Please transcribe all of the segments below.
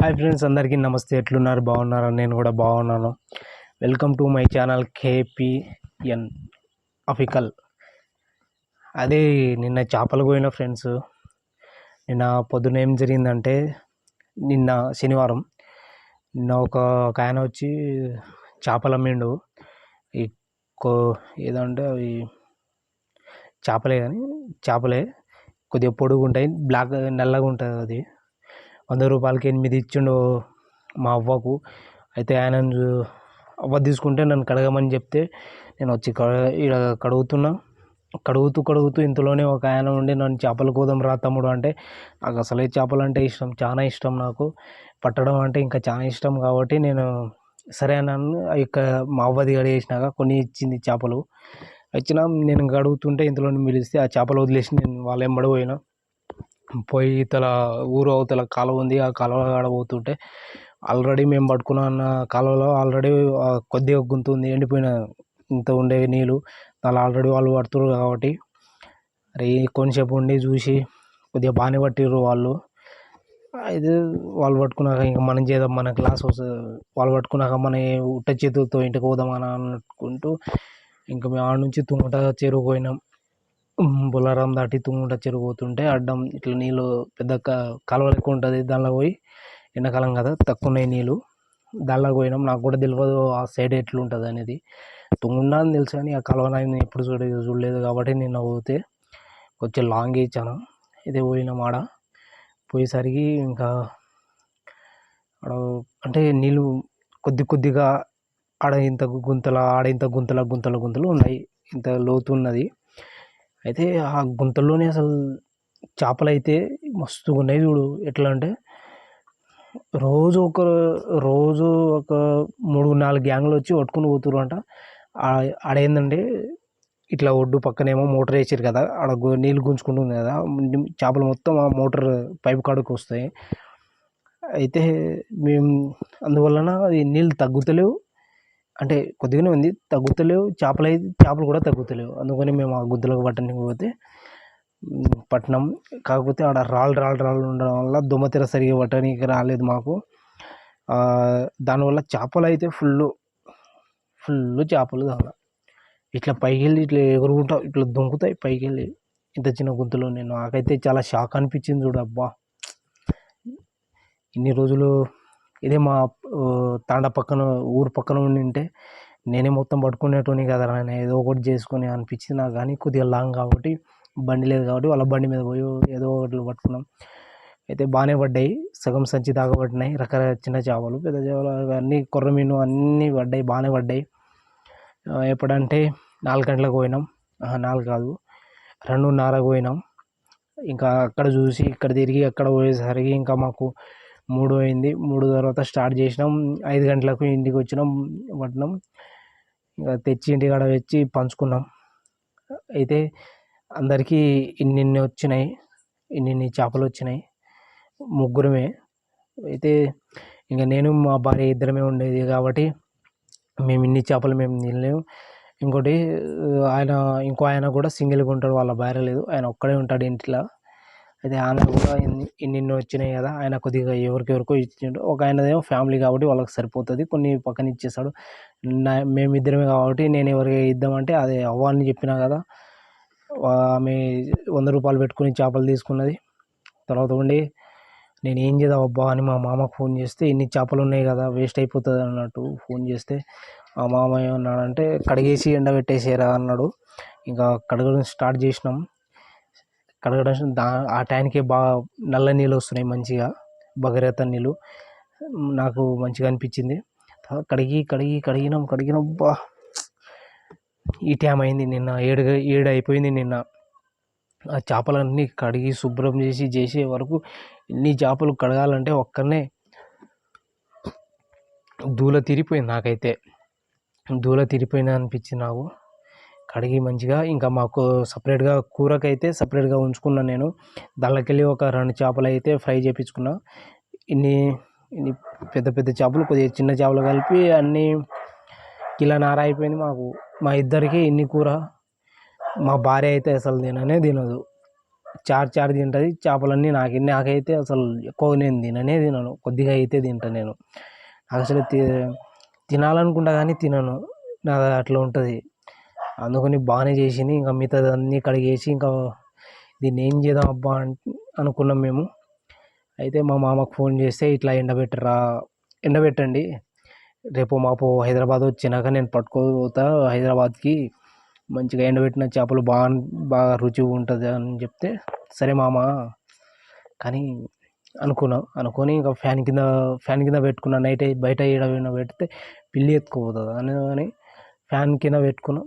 Hi friends, అందరికీ నమస్తే. ఎట్లున్నారు? బాగున్నారా? నేను కూడా బాగున్నాను. Welcome to my channel KPN official. అదే నిన్న చేపలు పోయిన ఫ్రెండ్స్. నిన్న పొద్దున ఏం జరిగిందంటే, నిన్న శనివారం ఒక ఆయన వచ్చి చేపలు అమ్మిండు. ఈ ఏదంటే అవి చేపలే కొద్దిగా పొడుగు ఉంటాయి, బ్లాక్ నల్లగా ఉంటుంది. అది 100 రూపాయలకి 8 ఇచ్చిండు మా అవ్వకు. అయితే ఆయన అవ్వ తీసుకుంటే నన్ను కడగమని చెప్తే నేను వచ్చి ఇక్కడ కడుగుతూ ఇంతలోనే ఒక ఆయన ఉండి నన్ను చేపలు కోదాం రా తమ్ముడు అంటే, నాకు అసలే చేపలు అంటే ఇష్టం, చాలా ఇష్టం. నాకు పట్టడం అంటే ఇంకా చాలా ఇష్టం. కాబట్టి నేను సరే అన్నాను. ఇక్కడ మా అవ్వది కడిగేసినాక కొన్ని ఇచ్చింది చేపలు. వచ్చినా నేను కడుగుతుంటే ఇంతలోనే పిలిస్తే ఆ చేపలు వదిలేసి నేను వాళ్ళ వెంబడి పోయి ఊరు అవతల కాలువ ఉంది, ఆ కాలువ కాడ పోతుంటే ఆల్రెడీ మేము పట్టుకున్న కాలువలో ఆల్రెడీ కొద్దిగా గుంత ఉంది, ఎండిపోయిన ఇంత ఉండే నీళ్ళు. దానిలో ఆల్రెడీ వాళ్ళు పడుతున్నారు. కాబట్టి అరే కొంచెంసేపు ఉండి చూసి కొద్దిగా బాగానే పట్టిర్రు వాళ్ళు. అయితే వాళ్ళు పట్టుకున్నాక ఇంకా మనం చేద్దాం, మన క్లాస్ వాళ్ళు పట్టుకున్నాక మన ఉట్ట చేతులతో ఇంటికి పోదాం అని అనుకుంటూ ఇంకా మేము ఆడ నుంచి తుంగట చెరువు పోయినాం. బొలారం దాటి తుంగుంట చెరువు పోతుంటే అడ్డం ఇట్లా నీళ్ళు పెద్ద కాలువ ఎక్కువ ఉంటుంది. దానిలో పోయి ఎండాకాలం కదా, తక్కువ ఉన్నాయి నీళ్ళు. దానిలోకి పోయినాం. నాకు కూడా తెలియదు ఆ సైడ్ ఎట్లుంటుంది అనేది. తుంగుండ అని తెలుసు కానీ ఆ కాలువ నేను ఎప్పుడు చూడలేదు. కాబట్టి నేను పోతే కొంచెం లాంగ్ ఇచ్చాను. ఇది పోయినాం. పోయేసరికి ఇంకా ఆడ అంటే నీళ్ళు కొద్దిగా ఆడ ఇంత గుంతలు ఉన్నాయి, ఇంత లోతు ఉన్నది. అయితే ఆ గుంతల్లోనే అసలు చేపలు అయితే మస్తుగా ఉన్నాయి చూడు. ఎట్లా అంటే రోజు ఒక 3-4 గ్యాంగ్లు వచ్చి పట్టుకుని పోతుర్రు అంట. ఆడేందంటే ఇట్లా ఒడ్డు పక్కనేమో మోటార్ వేసారు కదా, ఆడ నీళ్ళు గుంజుకుంటుంది కదా, చేపలు మొత్తం ఆ మోటార్ పైపు కాడుకు వస్తాయి. అయితే మేము అందువలన అది నీళ్ళు తగ్గుతలేవు, అంటే కొద్దిగానే ఉంది, తగ్గుతలేవు. చేపలు కూడా తగ్గుతలేవు. అందుకని మేము ఆ గుంతలకు పట్టడానికి పోతే పట్టినాం. కాకపోతే ఆడ రాళ్ళు ఉండడం వల్ల దుమ్మతెర సరిగా పట్టడానికి రాలేదు మాకు. దానివల్ల చేపలు అయితే ఫుల్ చేపలు. దానిలో ఇట్లా పైకి వెళ్ళి ఇట్లా ఎగురుకుంటా ఇట్లా దొంకుతాయి పైకి వెళ్ళి, ఇంత చిన్న గుంతలో. నాకైతే చాలా షాక్ అనిపించింది చూడు. అబ్బా, ఇన్ని రోజులు ఇదే మా ఊరు పక్కన ఉండింటే నేనే మొత్తం పట్టుకునేటోని కదా, నేను ఏదో ఒకటి చేసుకొని అనిపించింది నాకు. కానీ కొద్దిగా లాంగ్ కాబట్టి బండి లేదు కాబట్టి వాళ్ళ బండి మీద పోయి ఏదో ఒకటి పట్టుకున్నాం. అయితే బాగానే పడ్డాయి, సగం సంచి దాకా పడినాయి. రకరకాల చిన్న చేపలు, పెద్ద చేపలు, అన్నీ కొర్రమీను అన్నీ పడ్డాయి, బాగానే పడ్డాయి. ఎప్పుడంటే 4 గంటలకు పోయినాం. 4 కాదు, 2:30కు పోయినాం. ఇంకా అక్కడ చూసి ఇక్కడ తిరిగి అక్కడ పోయేసరికి ఇంకా మాకు 3 అయింది. 3 తర్వాత స్టార్ట్ చేసినాం. 5 గంటలకు ఇంటికి వచ్చినాం. పట్టినాం. ఇంకా తెచ్చి ఇంటికాడ వచ్చి పంచుకున్నాం. అయితే అందరికీ ఇన్ని చేపలు వచ్చినాయి, ముగ్గురమే. అయితే ఇంకా నేను మా భార్య ఇద్దరమే ఉండేది కాబట్టి మేము ఇన్ని చేపలు మేము తినలేము. ఇంకోటి ఇంకో ఆయన కూడా సింగిల్గా ఉంటాడు, వాళ్ళ భార్య లేదు, ఆయన ఒక్కడే ఉంటాడు ఇంట్లో. అయితే ఆయన కూడా ఇన్ని వచ్చినాయి కదా, ఆయన కొద్దిగా ఎవరికెవరికో ఇచ్చిండు. ఒక ఆయనదేమో ఫ్యామిలీ కాబట్టి వాళ్ళకి సరిపోతుంది, కొన్ని పక్కన ఇచ్చేస్తాడు. మేమిద్దరమే కాబట్టి నేను ఎవరికి ఇద్దామంటే అదే అవ్వాలని చెప్పినా కదా, ఆమె 100 రూపాయలు పెట్టుకుని చేపలు తీసుకున్నది. తర్వాత ఉండి నేను ఏం చేద్దాం అబ్బా అని మా మామకు ఫోన్ చేస్తే, ఇన్ని చేపలు ఉన్నాయి కదా వేస్ట్ అయిపోతుంది అన్నట్టు ఫోన్ చేస్తే, మా మామ ఏమన్నాడంటే కడిగేసి ఎండబెట్టేసేరా అన్నాడు. ఇంకా కడగడం స్టార్ట్ చేసినాం. ఆ టైంకే బాగా నల్ల నీళ్ళు వస్తున్నాయి మంచిగా, భగీరథ నీళ్ళు. నాకు మంచిగా అనిపించింది. కడిగినాం. బా, ఈ టైం అయింది. నిన్న 7 అయిపోయింది. నిన్న ఆ చేపలన్నీ కడిగి శుభ్రం చేసే వరకు ఇన్ని చేపలు కడగాలంటే ఒక్కనే దూల తిరిగిపోయింది. నాకైతే దూల తిరిగిపోయింది అనిపించింది నాకు. కడిగి మంచిగా ఇంకా మాకు సపరేట్గా కూరకైతే సపరేట్గా ఉంచుకున్నాను నేను. దానిలోకి వెళ్ళి ఒక 2 చేపలు అయితే ఫ్రై చేయించుకున్నా. ఇన్ని పెద్ద చేపలు, కొద్దిగా చిన్న చేపలు కలిపి అన్నీ 1.5 కిలో అయిపోయింది మాకు, మా ఇద్దరికి ఇన్ని కూర. మా భార్య అయితే అసలు తినదు. చారు తింటుంది. చేపలన్నీ నాకైతే అసలు ఎక్కువ నేను తినను, కొద్దిగా అయితే తింటాను నేను. అసలు తినాలనుకుంటా కానీ తినను, నాది అట్లా ఉంటుంది. అందుకని బాగానే చేసింది. ఇంకా మిగతాది అన్నీ కడిగేసి ఇంకా దీన్ని ఏం చేద్దాం అబ్బా అనుకున్నాం మేము. అయితే మా మామకు ఫోన్ చేస్తే ఇట్లా ఎండబెట్టండి, రేపు మాపు హైదరాబాద్ వచ్చినాక నేను పట్టుకోపోతా హైదరాబాద్కి, మంచిగా ఎండబెట్టిన చేపలు బాగా రుచిగా ఉంటుంది అని చెప్తే, సరే మామ కానీ అనుకొని ఇంకా ఫ్యాన్ కింద పెట్టుకున్నా. నైట్ బయట పెడితే పిల్లి ఎత్తుకుపోతుంది అని ఫ్యాన్ కింద పెట్టుకున్నాం.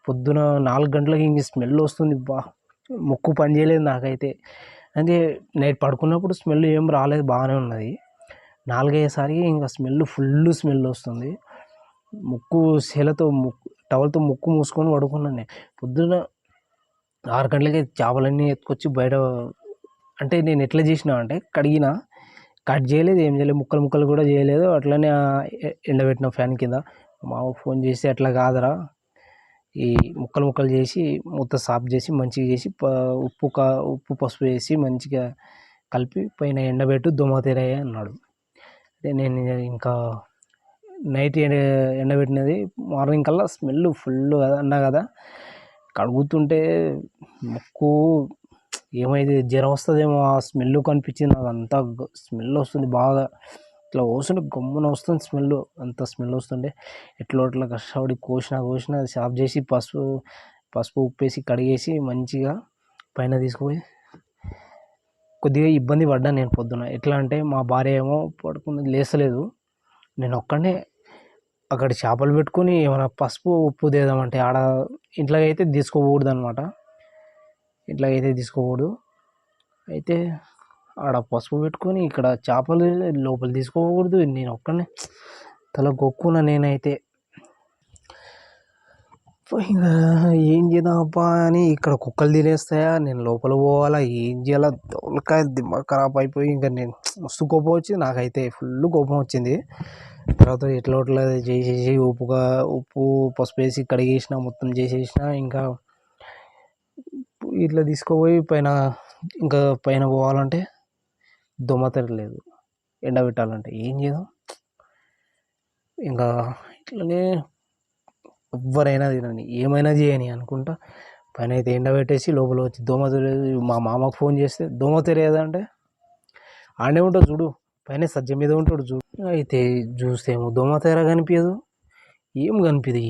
పొద్దున 4 గంటలకి ఇంక స్మెల్ వస్తుంది. ముక్కు పని చేయలేదు నాకైతే. అంటే నైట్ పడుకున్నప్పుడు స్మెల్ ఏం రాలేదు, బాగానే ఉన్నది. 4 అయ్యేసరికి ఇంకా ఫుల్ స్మెల్ వస్తుంది. టవల్తో ముక్కు మూసుకొని పడుకున్నాను నేను. పొద్దున 6 గంటలకి చేపలన్నీ ఎత్తుకొచ్చి బయట, అంటే నేను ఎట్లా చేసినా అంటే కడిగిన, కట్ చేయలేదు, ఏం చేయలేదు, ముక్కలు కూడా చేయలేదు, అట్లనే ఎండబెట్టిన ఫ్యాన్ కింద. మామకు ఫోన్ చేసి అట్లా కాదురా, ఈ ముక్కలు చేసి మొత్తం సాఫ్ చేసి మంచిగా చేసి ఉప్పు పసుపు వేసి మంచిగా కలిపి పైన ఎండబెట్టు దోమతెరయ్య అన్నాడు. అదే నేను ఇంకా నైట్ ఎండబెట్టినది మార్నింగ్ కల్లా స్మెల్ ఫుల్ అన్నా కదా, కడుగుతుంటే ముక్కు ఏమైంది జ్వరం వస్తుందేమో ఆ స్మెల్ కనిపించింది నాకు. అంతా స్మెల్ వస్తుంది బాగా, ఇట్లా వస్తుంటే గమ్మున వస్తుంది స్మెల్, అంత స్మెల్ వస్తుండే. ఎట్లా కష్టపడి కోసిన సాఫ్ చేసి పసుపు ఉప్పేసి కడిగేసి మంచిగా పైన తీసుకుపోయి కొద్దిగా ఇబ్బంది పడ్డా నేను పొద్దున. ఎట్లా అంటే మా భార్య ఏమో పడుకున్నది, లేస్తలేదు. నేను ఒక్కడే అక్కడ చేపలు పెట్టుకుని ఏమైనా పసుపు ఉప్పు తేదామంటే ఆడ ఇంట్లో అయితే తీసుకోకూడదు అనమాట, తీసుకోకూడదు. అయితే ఆడ పసుపు పెట్టుకొని ఇక్కడ చేపలు లోపల తీసుకోకూడదు. నేను ఒక్కనే తల గొక్కున నేనైతే. ఇంకా ఏం చేద్దామప్పా అని, ఇక్కడ కుక్కలు తినేస్తాయా, నేను లోపల పోవాలా, ఏం చేయాలా, తోలకాయ దిమ్మ ఖరాబ్ అయిపోయి ఇంకా నేను మస్తు కోపం వచ్చింది నాకైతే, ఫుల్ కోపం వచ్చింది. తర్వాత ఎట్లా చేసేసి ఉప్పు పసుపు వేసి కడిగేసిన, మొత్తం చేసేసిన. ఇంకా ఇట్లా తీసుకుపోయి పైన పోవాలంటే దోమతెర లేదు, ఎండబెట్టాలంటే ఏం చేద్దాం. ఇంకా ఇట్లనే ఎవ్వరైనా తినని ఏమైనా చేయని అనుకుంటా పైన అయితే ఎండబెట్టేసి లోపల వచ్చి దోమతెర, మా మామకు ఫోన్ చేస్తే దోమతెర ఏదంటే ఆడే ఉంటాడు చూడు, పైన సజ్జ మీద ఉంటాడు చూడు. అయితే చూస్తేమో దోమతెర కనిపించదు,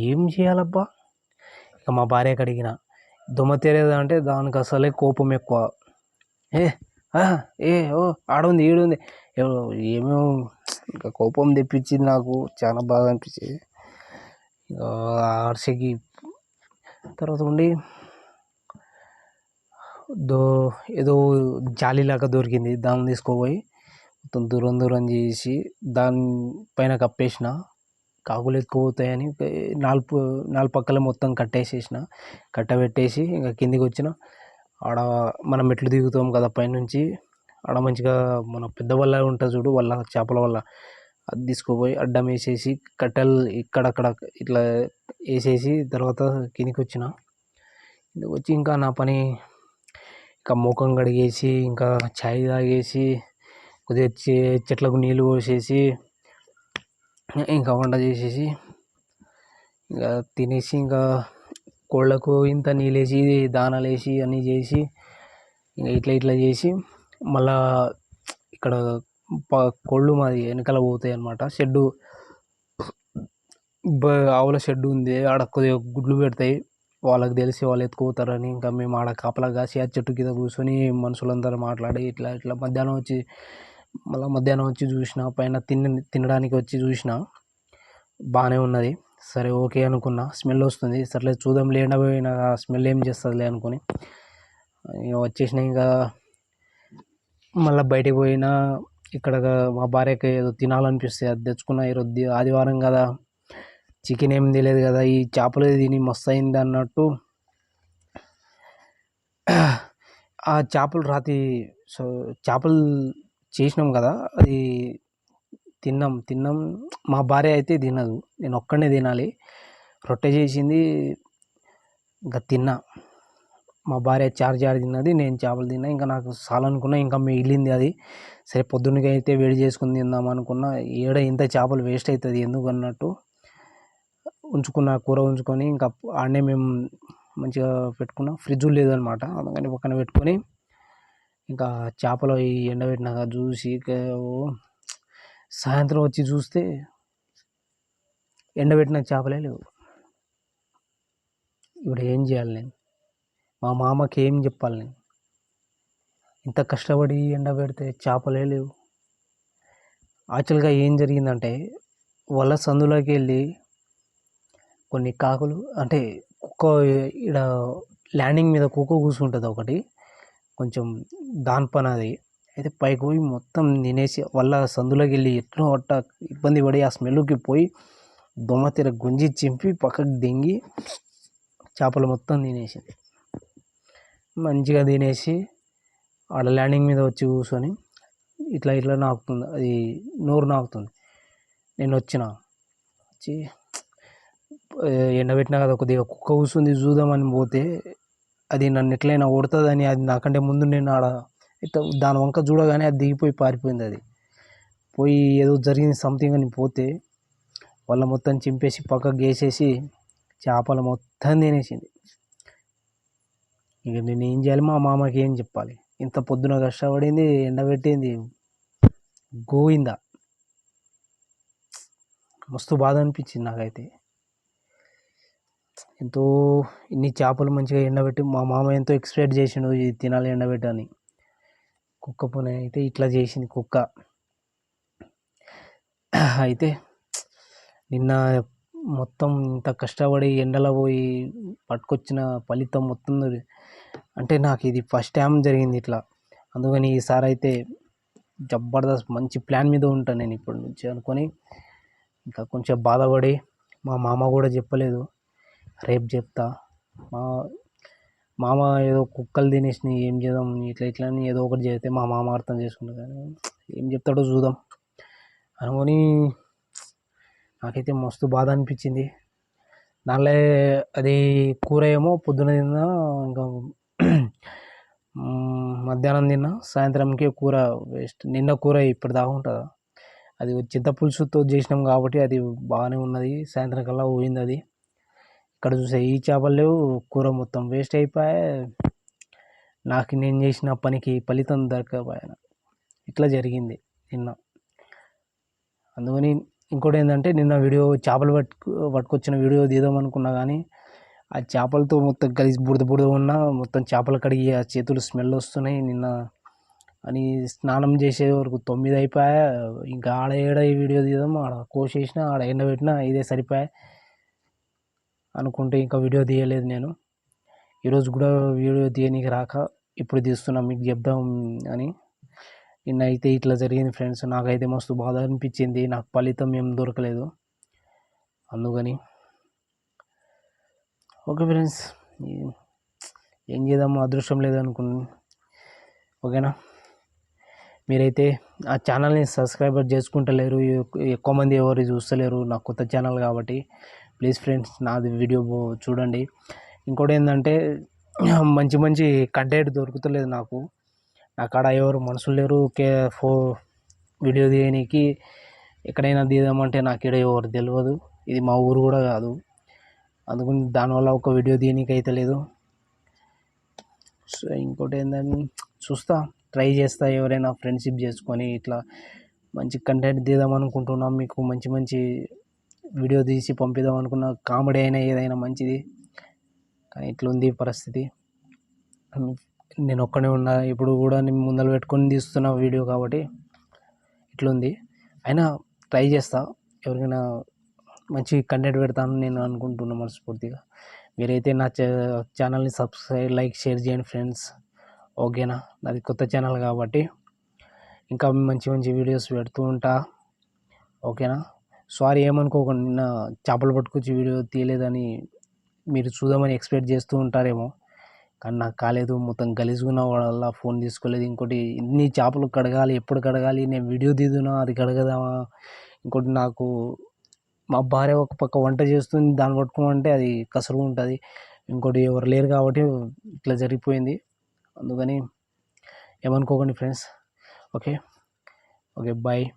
ఏం చేయాలబ్బా. ఇక మా భార్యకు అడిగిన దోమతెర అంటే దానికి అసలే కోపం ఎక్కువ. ఆడుంది ఈడుంది ఏమేమో ఇంకా కోపం తెప్పించింది నాకు, చాలా బాగా అనిపించింది. ఆర్సీకి తర్వాత ఉండి ఏదో జాలీలాగా దొరికింది, దాన్ని తీసుకుపోయి మొత్తం దూరం చేసి దాని పైన కప్పేసిన. కాకులు ఎత్తుకుపోతాయని నాలుగు పక్కల మొత్తం కట్టబెట్టేసి ఇంకా కిందికి వచ్చిన. ఆడ మనం మెట్లు దిగుతాం కదా పైనుంచి, ఆడ మంచిగా మన పెద్ద వల్ల ఉంటుంది చూడు, చేపల వల్ల, అది తీసుకుపోయి అడ్డం వేసేసి కట్టెలు ఇక్కడక్కడ ఇట్లా వేసేసి తర్వాత కిందికి వచ్చి ఇంకా నా పని, ఇంకా ముఖం కడిగేసి ఇంకా ఛాయ్ తాగేసి కొద్దిగా చెట్లకు నీళ్ళు పోసేసి ఇంకా వంట చేసేసి ఇంకా తినేసి, ఇంకా కోళ్ళకు ఇంత నీళ్ళు వేసి దానాలు వేసి అన్నీ చేసి ఇంకా ఇట్లా చేసి మళ్ళా ఇక్కడ కోళ్ళు మాది వెనకాల పోతాయి అన్నమాట. ఆవుల షెడ్డు ఉంది, ఆడ కొద్దిగా గుడ్లు పెడతాయి, వాళ్ళకి తెలిసి వాళ్ళు ఎత్తుకుపోతారని ఇంకా మేము ఆడ కాపలా కాసి ఆ చెట్టు కింద కూర్చొని మనుషులందరూ మాట్లాడి ఇట్లా మధ్యాహ్నం వచ్చి చూసిన, పైన తినడానికి వచ్చి చూసిన, బాగానే ఉన్నది. సరే ఓకే అనుకున్నా, స్మెల్ వస్తుంది, సర్లే చూద్దాం లేకపోయినా స్మెల్ ఏం చేస్తుందిలే అనుకొని వచ్చేసిన. ఇంకా మళ్ళీ బయటికి పోయినా, ఇక్కడ మా భార్యకి ఏదో తినాలనిపిస్తే అది తెచ్చుకున్నా. ఈరోజు ఆదివారం కదా, చికెన్ ఏం తెలియదు కదా, ఈ చేపలు తిని మస్తు అయింది అన్నట్టు ఆ చేపలు చేసినాం కదా, అది తిన్నాం. మా భార్య అయితే తినదు, నేను ఒక్కడే తినాలి. రొట్టె చేసింది ఇంకా తిన్నా. మా భార్య చారు తిన్నది, నేను చేపలు తిన్నా. ఇంకా నాకు చాలనుకున్నా, ఇంకా మిగిలింది అది. సరే పొద్దున్నకి అయితే వేడి చేసుకుని తిందాం అనుకున్నా. ఇంత చేపలు వేస్ట్ అవుతుంది ఎందుకు అన్నట్టు ఉంచుకున్న కూర ఉంచుకొని ఇంకా ఆడనే మేము మంచిగా పెట్టుకున్నాం. ఫ్రిడ్జ్ లేదనమాట, అందుకని పక్కన పెట్టుకొని ఇంకా చేపలు ఎండబెట్టినాక చూసి సాయంత్రం వచ్చి చూస్తే ఎండబెట్టిన చేపలే లేవు. ఇప్పుడు ఏం చేయాలి నేను? మా మామకి ఏం చెప్పాలి నేను? ఇంత కష్టపడి ఎండబెడితే చేపలే లేవు. యాక్చువల్గా ఏం జరిగిందంటే వల సందులోకి వెళ్ళి కొన్ని కాకులు, అంటే కుక్క ఇక్కడ ల్యాండింగ్ మీద కుక్క కూర్చుంటుంది ఒకటి, కొంచెం దాని పని అది. అయితే పైకి పోయి మొత్తం తినేసి వల్ల సందులోకి వెళ్ళి ఎట్లా అట్ట ఇబ్బంది పడి ఆ స్మెల్కి పోయి దొమ్మతెర గుంజి చింపి పక్కకు దింగి చేపలు మొత్తం తినేసింది. మంచిగా తినేసి ఆడ ల్యాండింగ్ మీద వచ్చి కూర్చొని ఇట్లా నాకుతుంది, అది నోరు నాకుతుంది. నేను వచ్చి ఎండబెట్టినా కదా, కొద్దిగా కుక్క కూర్చుంది చూద్దామని పోతే అది నన్ను ఎట్లయినా కొడుతుందని, అది నాకంటే ముందు నేను ఆడ ఇట్లా దాని వంక చూడగానే అది దిగిపోయి పారిపోయింది. అది పోయి ఏదో జరిగింది సంథింగ్ అని పోతే వాళ్ళ మొత్తం చింపేసి పక్కకు వేసేసి చేపలు మొత్తం తినేసింది. ఇక నేను ఏం చేయాలి? మా మామకి ఏం చెప్పాలి? ఇంత పొద్దున కష్టపడింది, ఎండబెట్టింది, గోవిందా. మస్తు బాధ అనిపించింది నాకైతే. ఎంతో ఇన్ని చేపలు మంచిగా ఎండబెట్టి మా మామ ఎంతో ఎక్స్పెక్ట్ చేసిండు ఇది తినాలి ఎండబెట్టని. కుక్క పని అయితే ఇట్లా చేసింది కుక్క. అయితే నిన్న మొత్తం ఇంత కష్టపడి ఎండలో పోయి పట్టుకొచ్చిన ఫలితం మొత్తం, అంటే నాకు ఇది ఫస్ట్ టైం జరిగింది ఇట్లా. అందుకని ఈసారి అయితే జబర్దస్త్ మంచి ప్లాన్ మీద ఉంటాను నేను ఇప్పటి నుంచి అనుకొని ఇంకా కొంచెం బాధపడి, మా మామ కూడా చెప్పలేదు, రేపు చెప్తా. మా మామ ఏదో కుక్కలు తినేసినాయి ఏం చేద్దాం ఇట్లా అని ఏదో ఒకటి చేస్తే మా మామ అర్థం చేసుకుంటాడు, కానీ ఏం చెప్తాడో చూద్దాం అనుకొని నాకైతే మస్తు బాధ అనిపించింది. దానిలో అది కూర ఏమో పొద్దున తిన్నా, ఇంకా మధ్యాహ్నం తిన్నా, సాయంత్రంకి కూర వేస్ట్. నిన్న కూర ఇప్పుడు దాకా ఉంటుందా? అది చింతపులుసుతో చేసినాం కాబట్టి అది బాగానే ఉన్నది, సాయంత్రం కల్లా పోయింది అది. ఇక్కడ చూసే ఈ చేపలు లేవు, కూర మొత్తం వేస్ట్ అయిపోయా. నాకు నేను చేసిన పనికి ఫలితం దొరకకపోయాను. ఇట్లా జరిగింది నిన్న. అందుకని ఇంకోటి ఏంటంటే నిన్న వీడియో చేపలు పట్టుకొచ్చిన వీడియో తీద్దాం అనుకున్నా, కానీ ఆ చేపలతో మొత్తం కలిసి బుడద ఉన్నా మొత్తం చేపలు కడిగి ఆ చేతులు స్మెల్ వస్తున్నాయి నిన్న అని స్నానం చేసే వరకు 9 అయిపోయా. ఇంకా ఆడ ఈ వీడియో తీద్దాం, ఆడ కోసేసిన, ఆడ ఎండబెట్టిన, ఇదే సరిపోయా అనుకుంటే ఇంకా వీడియో తీయలేదు నేను. ఈరోజు కూడా వీడియో తీయనీకి రాక ఇప్పుడు తీస్తున్నా మీకు చెప్దాం అని. నిన్న అయితే ఇట్లా జరిగింది ఫ్రెండ్స్. నాకైతే మస్తు బాధ అనిపించింది, నాకు ఫలితం ఏం దొరకలేదు. అందుకని ఓకే ఫ్రెండ్స్, ఏం చేద్దాం, అదృష్టం లేదనుకున్నాను. ఓకేనా? మీరైతే ఆ ఛానల్ని సబ్స్క్రైబర్ చేసుకుంటలేరు, ఎక్కువ మంది ఎవరు చూస్తలేరు, నాకు కొత్త ఛానల్ కాబట్టి ప్లీజ్ ఫ్రెండ్స్ నాది వీడియో చూడండి. ఇంకోటి ఏంటంటే మంచి మంచి కంటెంట్ దొరుకుతలేదు నాకు. నా కాడ ఎవరు మనుషులు లేరు వీడియో తీయడానికి. ఎక్కడైనా తీద్దామంటే నాకు ఇక్కడ ఎవరు తెలియదు, ఇది మా ఊరు కూడా కాదు. అందుకని దానివల్ల ఒక వీడియో తీయడానికి అయితే లేదు. సో ఇంకోటి ఏంటంటే చూస్తా, ట్రై చేస్తా, ఎవరైనా ఫ్రెండ్షిప్ చేసుకొని ఇట్లా మంచి కంటెంట్ తీద్దాం అనుకుంటున్నాం. మీకు మంచి మంచి వీడియో తీసి పంపిద్దాం అనుకున్న, కామెడీ అయినా ఏదైనా మంచిది. కానీ ఇట్లా ఉంది పరిస్థితి. నేను ఒక్కనే ఉన్నా, ఇప్పుడు కూడా నేను ముందర పెట్టుకొని తీస్తున్న వీడియో కాబట్టి ఇట్లుంది. అయినా ట్రై చేస్తా, ఎవరికైనా మంచి కంటెంట్ పెడతాను నేను అనుకుంటున్నాను మనస్ఫూర్తిగా. మీరైతే నా ఛానల్ని సబ్స్క్రైబ్, లైక్, షేర్ చేయండి ఫ్రెండ్స్. ఓకేనా? నాది కొత్త ఛానల్ కాబట్టి ఇంకా మంచి మంచి వీడియోస్ పెడుతూ ఉంటా. ఓకేనా? సారీ ఏమనుకోకండి, నిన్న చేపలు పట్టుకొచ్చి వీడియో తీయలేదని మీరు చూద్దామని ఎక్స్పెక్ట్ చేస్తూ ఉంటారేమో, కానీ నాకు కాలేదు. మొత్తం గలీజుగున్న వల్ల ఫోన్ తీసుకోలేదు. ఇంకోటి ఇన్ని చేపలు కడగాలి, ఎప్పుడు కడగాలి, నేను వీడియో తీదునా అది కడగదామా. ఇంకోటి నాకు మా భార్య ఒక పక్క వంట చేస్తుంది, దాన్ని పట్టుకోమంటే అది కసురు ఉంటుంది. ఇంకోటి ఎవరు లేరు కాబట్టి ఇట్లా జరిగిపోయింది. అందుకని ఏమనుకోకండి ఫ్రెండ్స్. ఓకే. ఓకే. బాయ్.